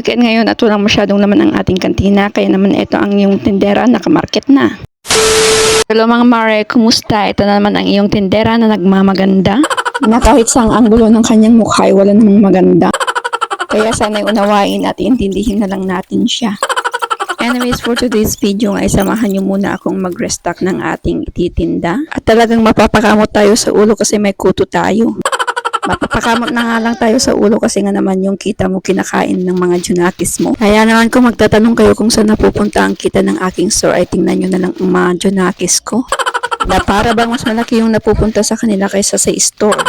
weekend ngayon at walang masyadong laman ang ating kantina, kaya naman ito ang iyong tindera, nakamarket na. Hello mga mare, kumusta? Ito na naman ang iyong tindera na nagmamaganda. Na kahit sang anggulo ng kanyang mukha ay wala namang maganda. Kaya sana'y unawain at intindihin na lang natin siya. Anyways, for today's video ay samahan niyo muna akong mag-restock ng ating ititinda. At talagang mapapakamot tayo sa ulo kasi may kuto tayo. Mapapakamot na nga lang tayo sa ulo kasi nga naman yung kita mo kinakain ng mga junakis mo. Kaya naman kung magtatanong kayo kung saan napupunta ang kita ng aking store ay tingnan nyo na lang ang mga junakis ko. Na para bang mas malaki yung napupunta sa kanila kaysa sa store.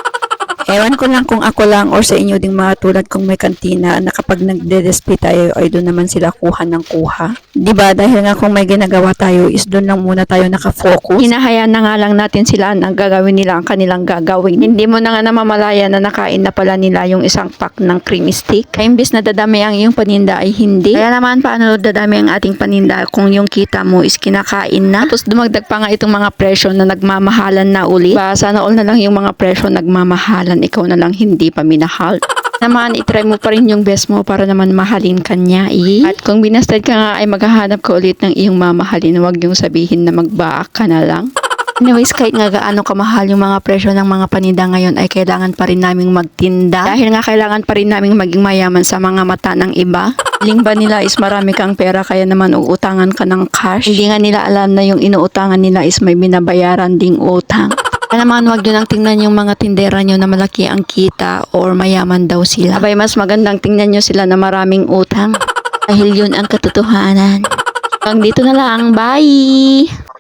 Ewan ko lang kung ako lang or sa inyo ding mga tulad kong may kantina na kapag nagde-display tayo ay doon naman sila kuha ng kuha. Diba? Dahil nga kung may ginagawa tayo is doon lang muna tayo nakafocus. Hinahayaan na nga lang natin sila na gagawin nila ang kanilang gagawin. Hindi mo na nga namamalaya na nakain na pala nila yung isang pack ng creamy stick. Kaya imbis na dadami ang iyong paninda ay hindi. Kaya naman paano dadami ang ating paninda kung yung kita mo is kinakain na. Tapos dumagdag pa nga itong mga presyo na nagmamahalan na uli. Diba? Sana all na lang yung mga presyo nagmamahalan. Ikaw na lang hindi pa minahal. Naman, itry mo pa rin yung best mo para naman mahalin kanya At kung binasted ka nga ay maghahanap ka ulit ng iyong mamahalin. Huwag yung sabihin na magbaak ka na lang. Anyways, kahit nga gaano kamahal yung mga presyo ng mga paninda ngayon ay kailangan pa rin naming magtinda. Dahil nga kailangan pa rin naming maging mayaman sa mga mata ng iba. Feeling ba nila is marami kang pera kaya naman uutangan ka ng cash? Hindi nga nila alam na yung inuutangan nila is may binabayaran ding utang. Kaya naman wag nyo lang tingnan yung mga tindera nyo na malaki ang kita or mayaman daw sila. Abay mas magandang tingnan nyo sila na maraming utang. Dahil yun ang katotohanan. Hanggang dito na lang. Bye!